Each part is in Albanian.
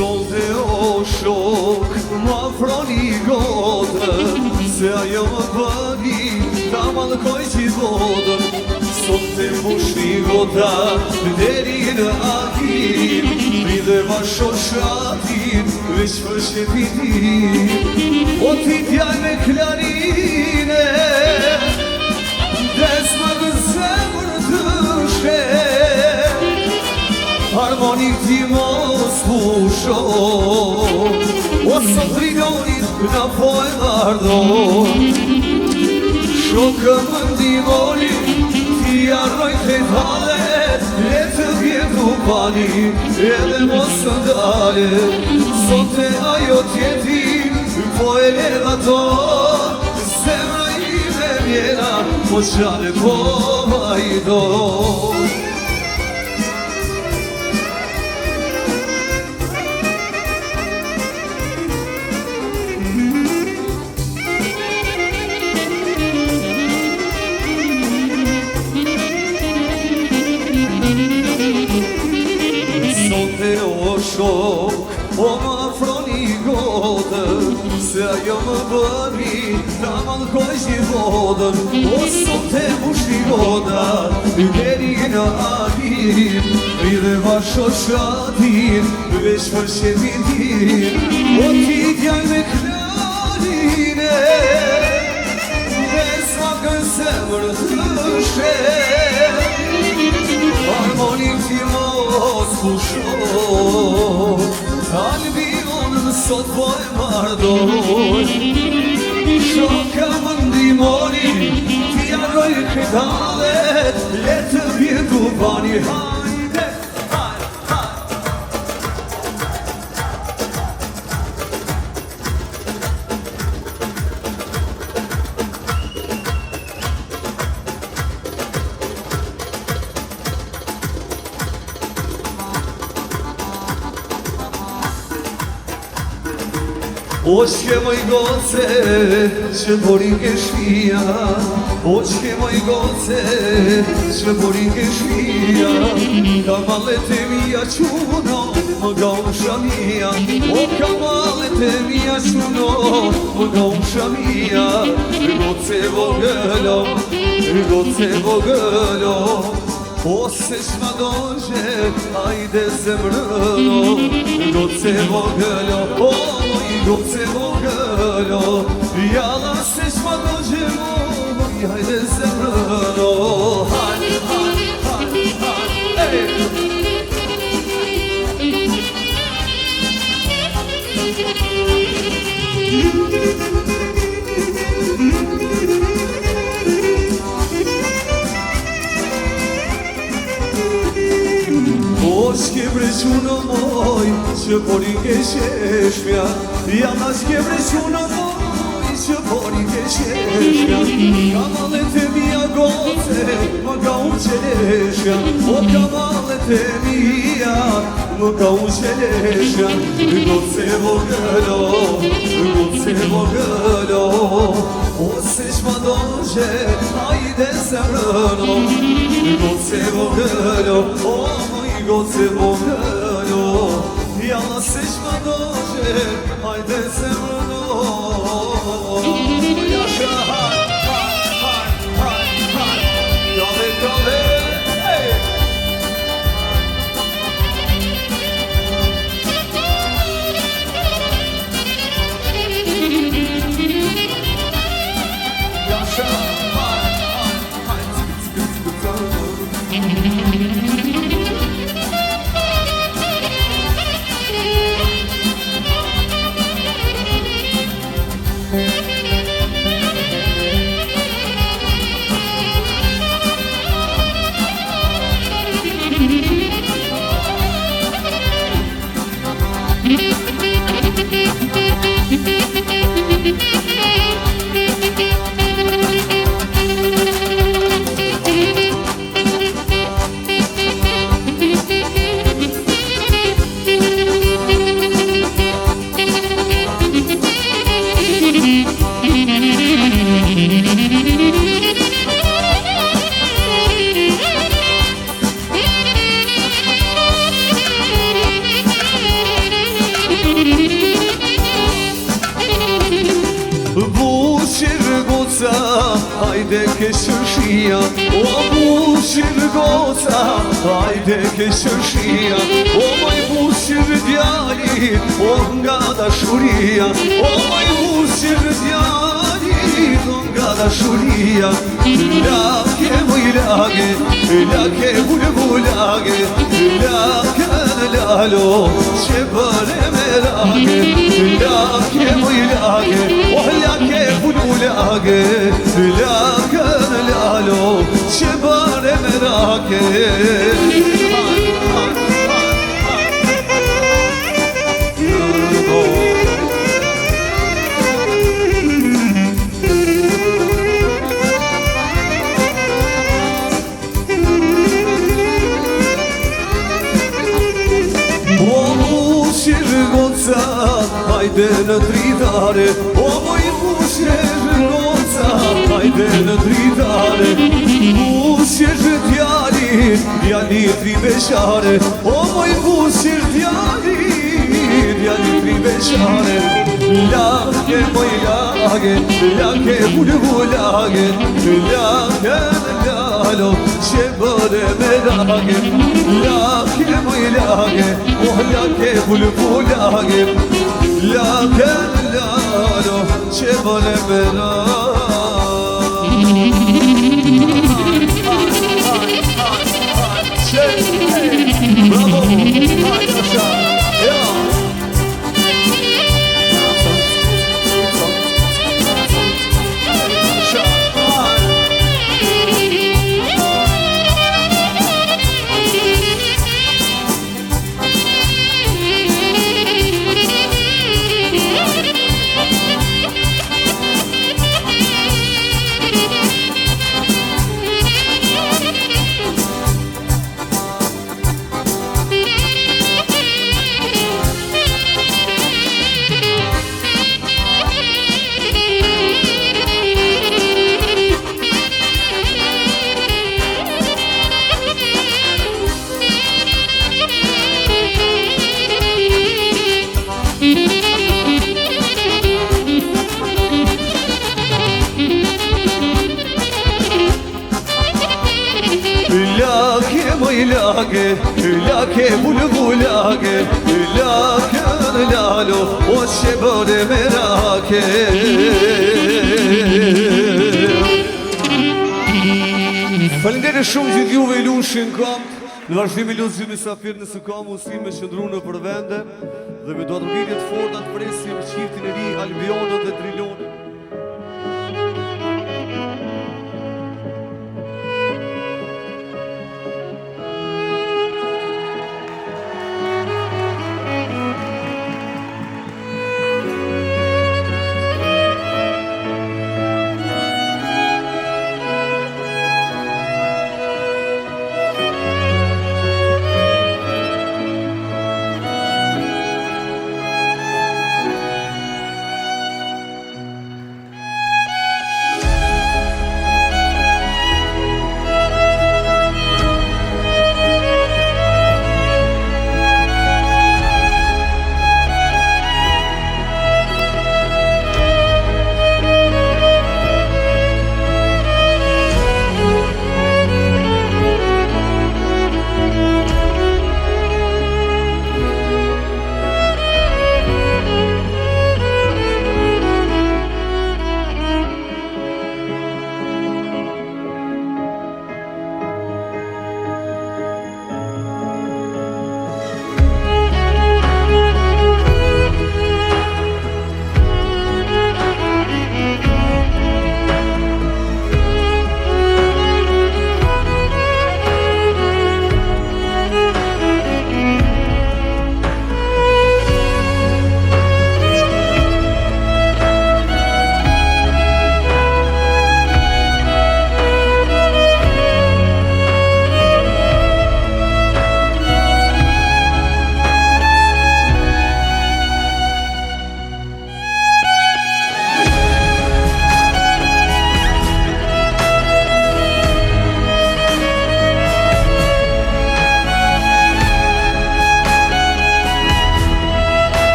Solte o shok, ma froni godën, se ajo më bëni, ta malkoj që godën. Solte mushni goda, deri në akim, pride ma shoshatin, veç për shqipitin. O ti t'jaj me klarine, des më në zemër të shkej, harmonik ti mos pusho, o sot rinonit na po e ardhon. Shokë më ndimoni, ti arroj të talet, le të vjetu pani, edhe mos të ndale. Sot e ajo tjetin, po e ledha ton, zemra i me mjena, po qale po vajdon. Shok, o më afroni godën, se ajo më bëni, ta malkoj që godën. O sot e mushni goda, deri në akim, pride ma shoshatin, veç për shqipitin. O ti t'jaj me klarine, des ma kën zemër të shkej, harmonik ti mos pusho, kalbion sot po e mardon. Shoka më ndimoni, ti arroj këtalet, le të vjetu bani. Hajde, o që moj goce, që borin ke shpia, o që moj goce, që borin ke shpia, ka malet e mija quno, më ga u shamia, o ka malet e mija quno, më ga u shamia. Goce vogëlo, goce vogëlo, o se shma doqe, ajde zemrëno. Goce vogëlo, o goce vogëlo, jalla se shma doqe moj, ajde zemrëno. Hajde, hajde, hajde, hajde, o shke brequno moj, që pori ke qeshmja, jalla shke brequno moj, që pori ke qeshmja. Ka malet e mija goce, më ka u qeleshja, o ka malet e mija, më ka u qeleshja. Goce vogëlo, goce vogëlo, o se shma doqe, ajde zemrëno. Goce vogëlo, o goce vogëlo, jalla se shma doqe, hajde zemrëno. Jasha, haj, haj, haj, haj, haj, kale, kale, Jasha, haj, haj, haj, Hajde ke shërshia, o bushir goca, hajde ke shërshia, o moj bushir djalit, o nga dashuria, o moj bushir djalit, o nga dashuria. Lake moj lage, lake bulbulage, lake lalo, që bëre me lage, lake moj lage, o lake bulbulage, lake lalo, që bëre me lage. Hajde në dritare, o moj bushir goca, hajde në dritare, bushir djalit, djalit tri beqare, o moj bushir djalit, djalit tri beqare. Lake moj lage, lake bulbulage, lake lalo, që bëre me lage, lake moj lage, o lake bulbulage, lake lalo, që bëre me lage. Bravo, hajde așa, ja. Lake, lake bulbulage, lake lalo, o që bëre me lake. Faleminderit shumë gjithë juve i lushin kam. Në vazhdim i lushin mysafir nëse ka mundësi me qëndru në përvende dhe me do të rritje të forta të presim çiftin e ri Albionën dhe Trilonën.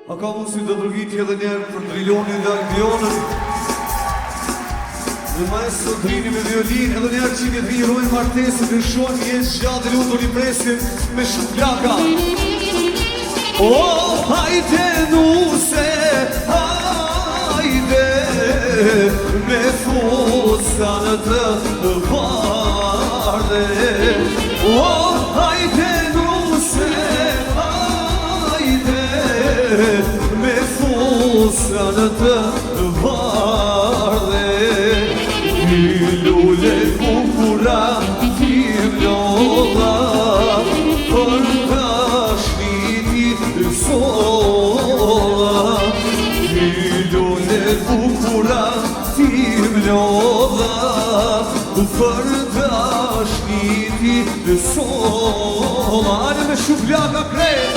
A ka mundësi të dërgiti edhe njerë për trilionin dhe albionën? Dhe maestro Drini me violin, edhe njerë që një dhirojnë martesën dhe shonë jetë gjatë dhe lutë një presim me shuplaka. O, hajde nuse, hajde me fustan të bardhe. O, hajde nuse, hajde me fustan të bardhe. Ty lule bukura, ti vlolla, për dashni ti sola. Ty lule bukura, ti vlolla, për dashni ti sola. Hajde me shuplaka krejt,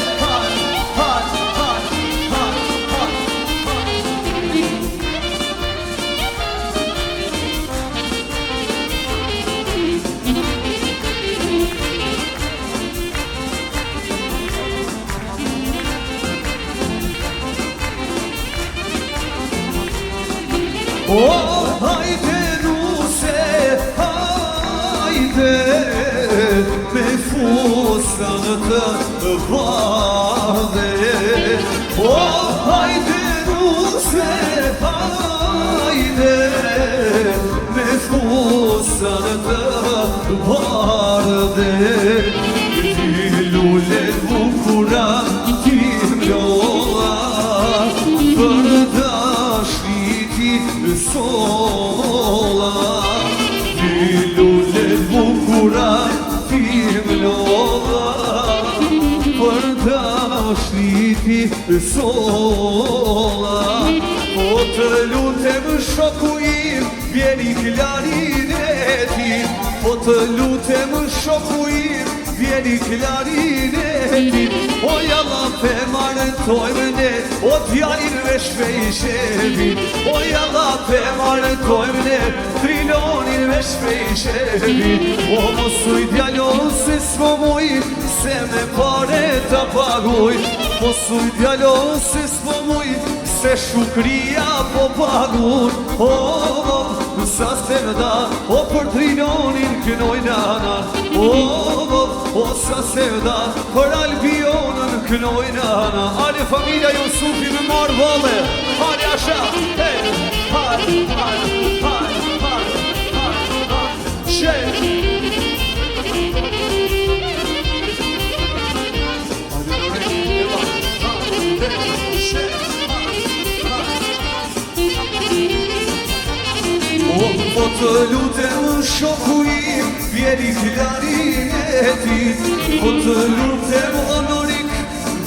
o, hajde nuse, hajde me fustan të bardhe. O, hajde nuse, hajde me fustan të bardhe. Ti lule bukura, ti vlolla, për dashni ti sola. Ti lule bukura, ti vlolla, për dashni ti sola. Po të lutem shoku im, vjeni klarineti. Po të lutem shoku im, vjeni klarineti. O jalla pe marëtojmë ne, o djalin me shpejshevi. O jalla pe marëtojmë ne, trilonin me shpejshevi. O mosuj djalo se s'mo muj, se me pare të paguj. Mosuj djalo se s'mo muj, se shukria po paguj. O, sa se më da, o për trilonin kënoj nana. O, sa se më da, për albionën kënoj nana. Ale familja Jusufi me marë vale. Ale asha, hey, shek. Po të lutem shoku im, vjeri klarineti. Po të lutem honorik,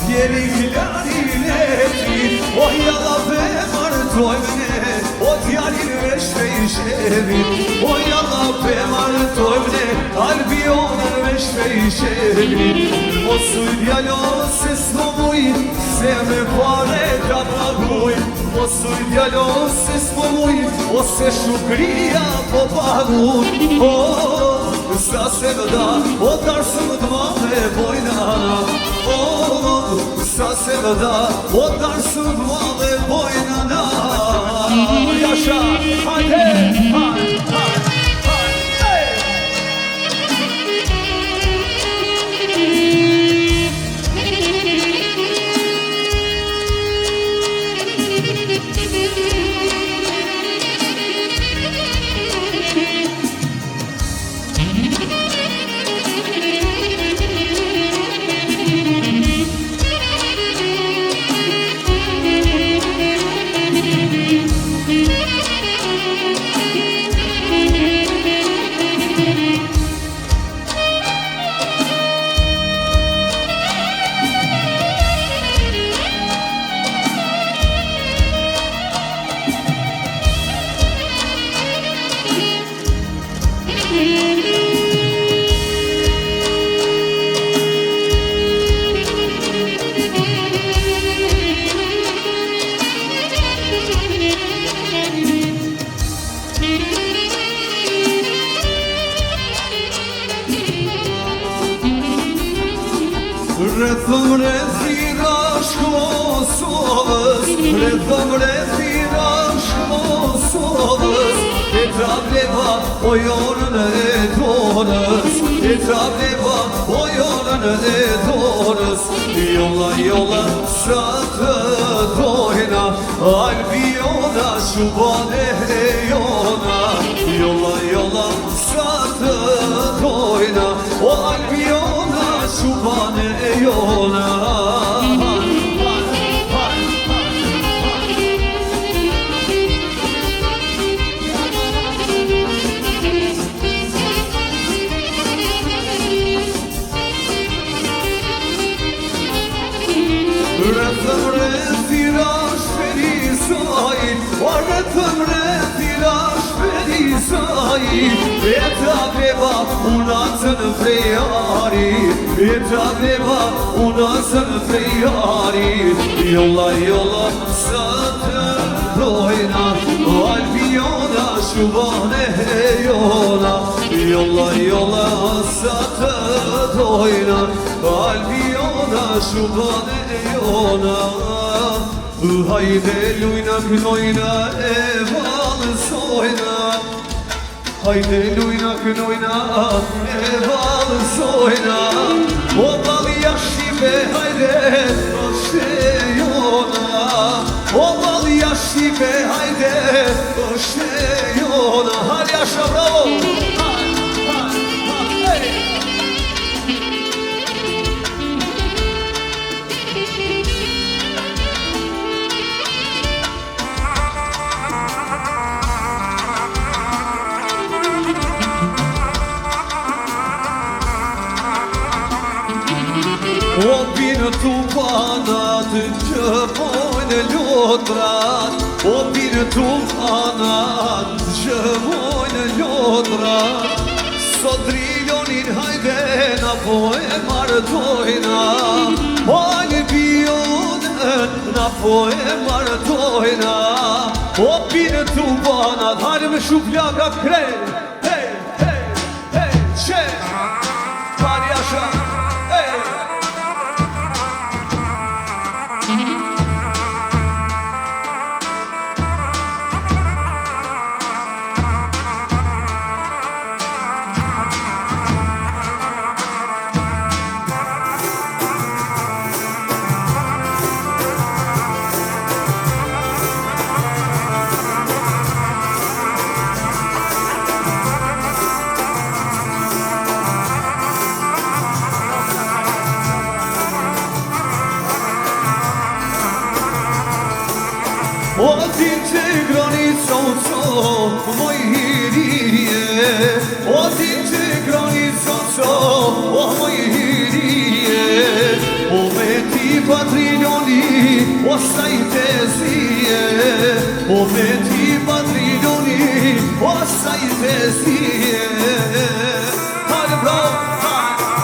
vjeri klarineti. O jalla pe marëtojmë ne, o djalin me shpejshevi. O jalla pe marëtojmë ne, albionën me shpejshevi. Mosuj djalo se s'mo muj, se me pare ka paguj. Mosuj djalo se s'mo muj, ose shukria po paguj. O, sa se më da, o tarsë më të madhe bojnana. O, sa se më da, o tarsë më të madhe bojnana. Jasha, hajde, Rrethëm rrethira shko Kosovës, rrethëm rrethirash Kosovës, e trableva o jonën e dorës, e trableva o jonën e dorës, jolla jolla sa të dojna, Albiona shubane e jona, jolla jolla sa të dojna, o Albiona shubane e jona. Rrethëm rrethirash Ferizaj, o rrethëm rrethirash Ferizaj, e trableva unazën frejari, e trableva unazën frejari, jolla jolla sa të dojna, Albiona shubane e jona, jolla jolla sa të dojna, Albiona shubane e jona. Hajde lujna kënojna e valësojna, hajde lujna kënojna e valësojna, o valja Shqipe hajde është e jona, o valja Shqipe hajde është e jona. Halja Shabravo! O binë tu panat që mojnë lotrat, o binë tu panat që mojnë lotrat, sot drillonin hajde na po e martojna, o Albionën na po e martojna, o binë tu panat, hajde me shuplaka krej, hej, hej, hej, qe, Marjasha, hej. O din që granica u co, moj hirije, o din që granica u co, o moj hirije, o me ti patriljoni, o saj te zije, o me ti patriljoni, o saj te zije. Hajde bravo, hajde,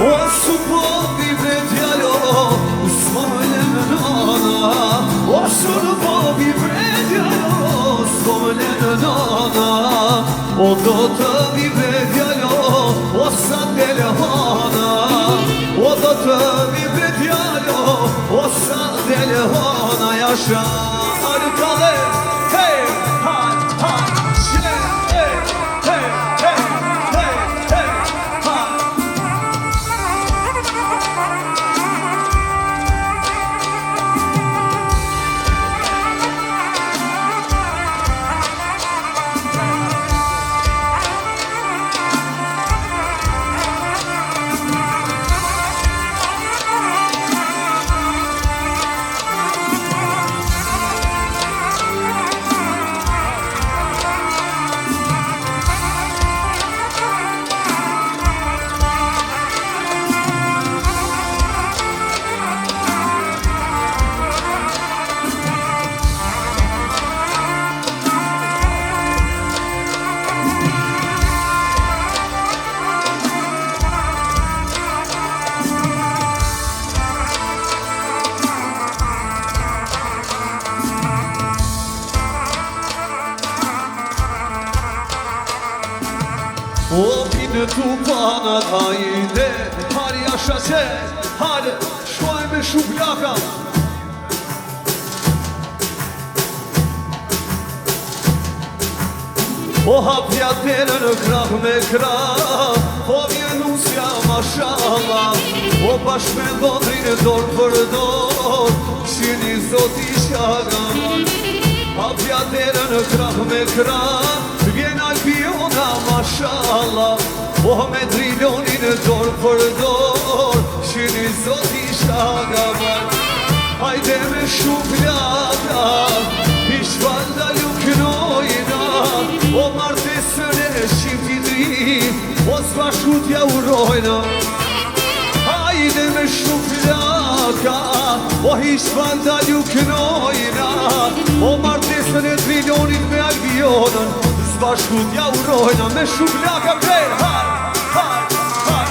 o su popi bre djalo, s'molem nana, o su popi bre djalo, s'molem nana, o do të vi bre djalo, o sa delhana, o do të vi bre djalo, o sa delhana, jasha arkale, hey, hay, hay, hey, hey, hey, hey, hey, hey, hay. tu panat, hajde, harja shaqe, hajde, shkoj me shuplaka. O hapja tere në krah me krah, o vjen usja mashallah, o bashk me dhotrin e dorë për dorë, shini zoti shagaman. Hapja tere në krah me krah, vjen albiona mashallah, o me drilonin e dorë për dorë, shini zoti shagaman. Hajde me shuplaka, ishvalda luknojna, o martesën e shqiptit ri, o s'bashkutja urojna. Hajde me shuplaka, o ishvalda luknojna, o martesën e trilonit me albionën, s'bashkutja urojna. Me shuplaka prej, haj, haj, haj.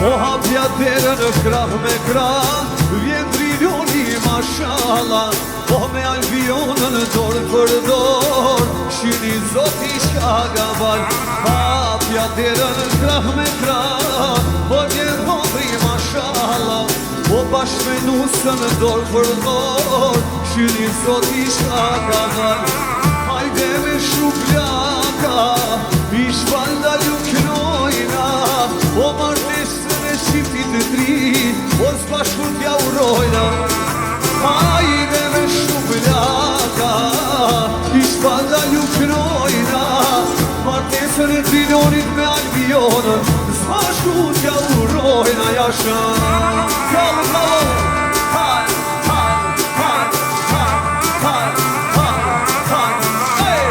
O hapja tere në krah me krah, vjen trilioni mashallah, o me albionën dorë për dorë, shini zoti shagaban. Hapja tere në krah me krah, o vjen dhotri mashallah, o bashk me nusën dorë për dorë, shini zoti shagaban. Hajde me shuplaka, ishvalda luknojna, o martesën e shqiptit të tri, o s'bashkutja urojna. Hajde me shuplaka, ishvalda luknojna, martesën e trilonit me albionën, s'bashkutja urojna. Jasha, kallë kallë, haj, haj, haj, haj, haj, haj, haj, hey!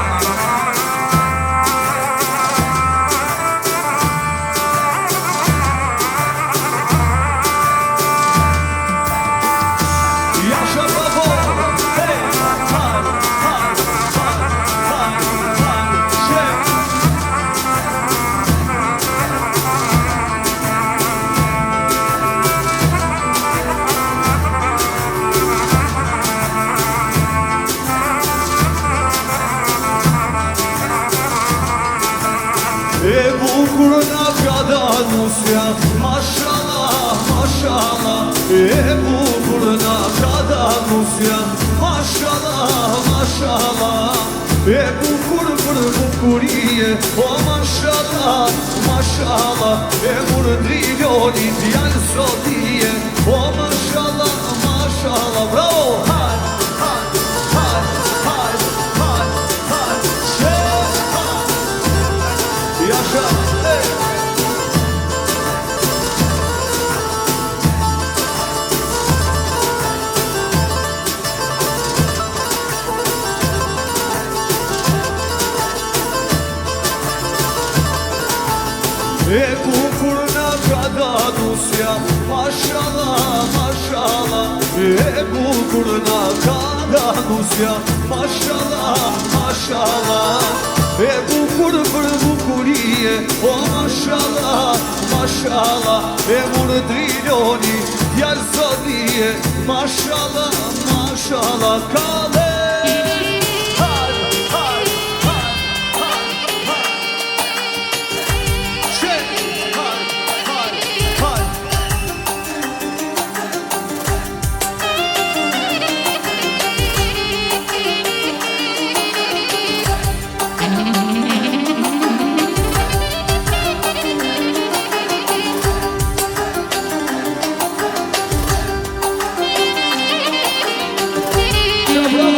E bukur nga ka danusja, mashallah, mashallah. E bukur nga ka danusja, mashallah, mashallah. E bukur për bukurie, o mashallah, mashallah. E murë driloni djallë sotije, o mashallah, mashallah. Bravo, haj, haj, haj, haj, haj, haj, shë, haj. Jasha, hey! E bukur nga ka danusja, mashallah, mashallah. E bukur nga ka danusja, mashallah, mashallah. E bukur për bukurie, o mashallah, mashallah. E murë triloni, djallë zotije, mashallah, mashallah. Kale! Haj, haj, haj, haj, haj. Qe, haj, haj, haj. Bravo!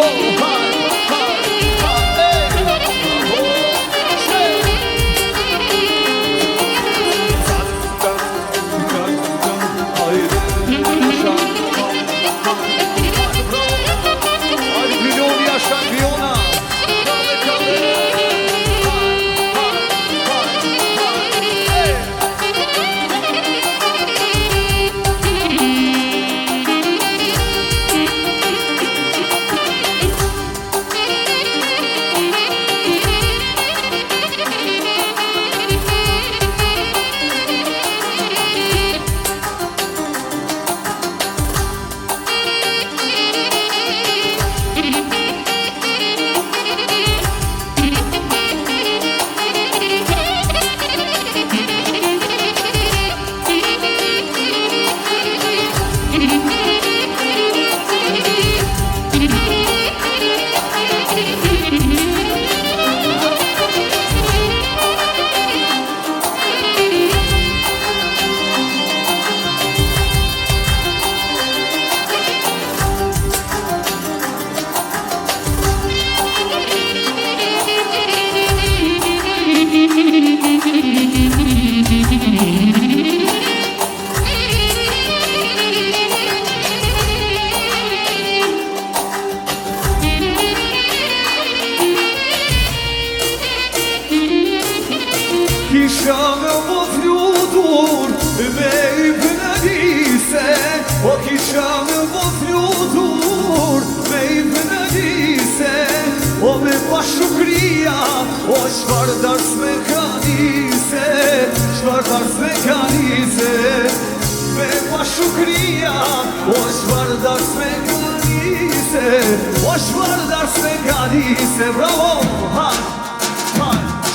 kisha me po flutur me i vënadise, o kisha me po flutur me i vënadise, o me pashukria, o qfar dars me kanise, qfar dars me kanise, me pashukria, o qfar dars me kanise, o qfar dars me kanise, bravo, haj,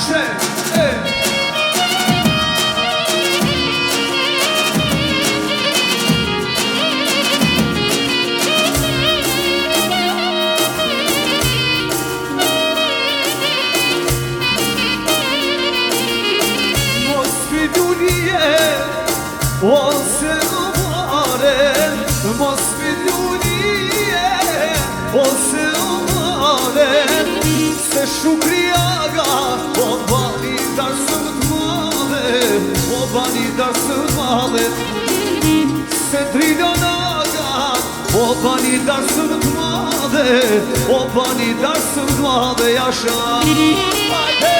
qe, ose amare, mos fidunie, ose amare, se shukriaga, o bani darsën t'male, o bani darsën t'male, se trilonaga, o bani darsën t'male, o bani darsën t'male, jasha. Hajde,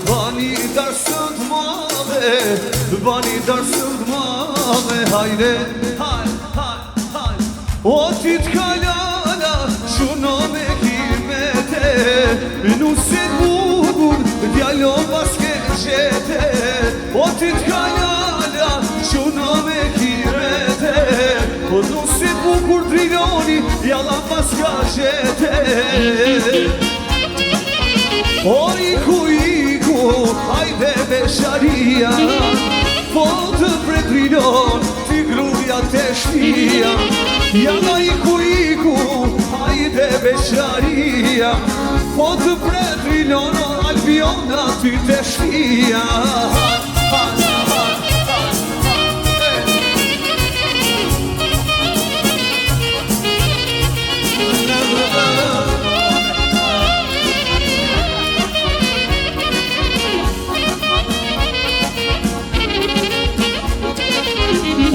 bani darsën t'male, bani darsën t'male, hajde, haj, o ti t'kalala, shuno me kimete, nusit bukur, djallo paske qete, o ti t'kalala, shuno me kimete, nusit bukur triloni, djalla paska qete. O iku, hajde besharia, po të pretrilon, ti gruja të shpia. Jana iku, hajde besharia, po të pretrilon, albiona ty të shpia.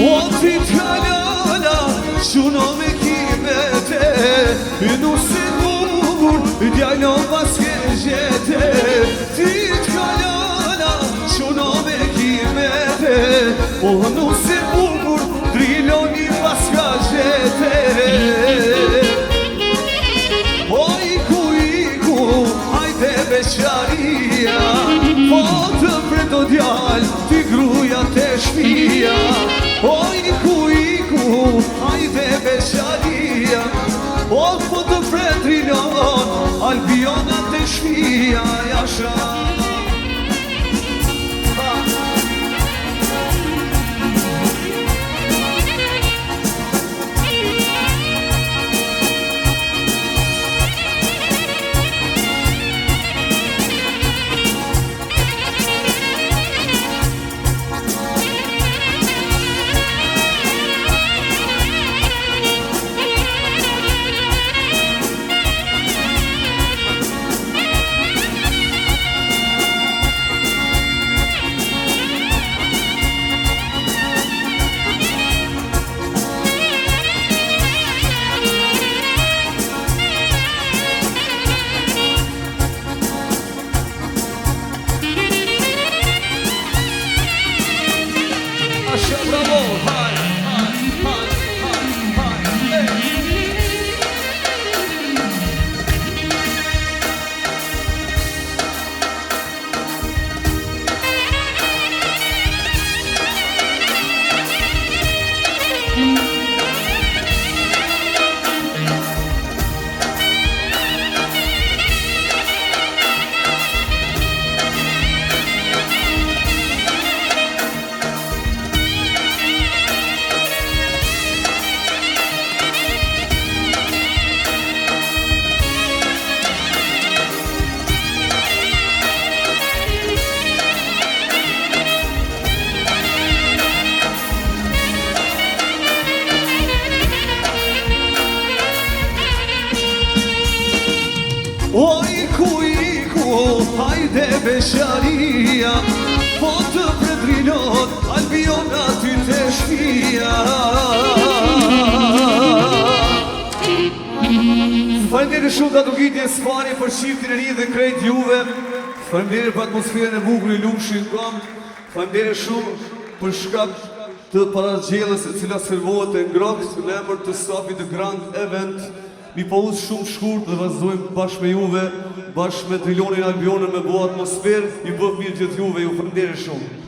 O ti t'kalala, shuno me kimete, nusit bukur, djallo paske qete. Ti t'kalala, shuno me kimete, o nusit bukur, triloni paska qete. O iku, hajde beqaria, po të preto djall, ti gruja të shpia. O iku, hajde besharia. Rusha, bravo, haj, O iku, hajde besharia, po të predrinot, Albiona ty të shpia. Faleminderit shumë datugitje Spani për shiftin e ri dhe krejt juve. Faleminderit për atmosferën e bukur i lumshit kam. Faleminderit shumë për shkak të paragjelës e cila servohet e ngrohtë në emër të stafit të Grand Event. Mi pauzë shumë shkurt dhe vazhdojmë bashkë me juve, bashkë me Trilonin Albionën me bo atmosferë, i bëf mirë gjithë juve, ju faleminderit shumë.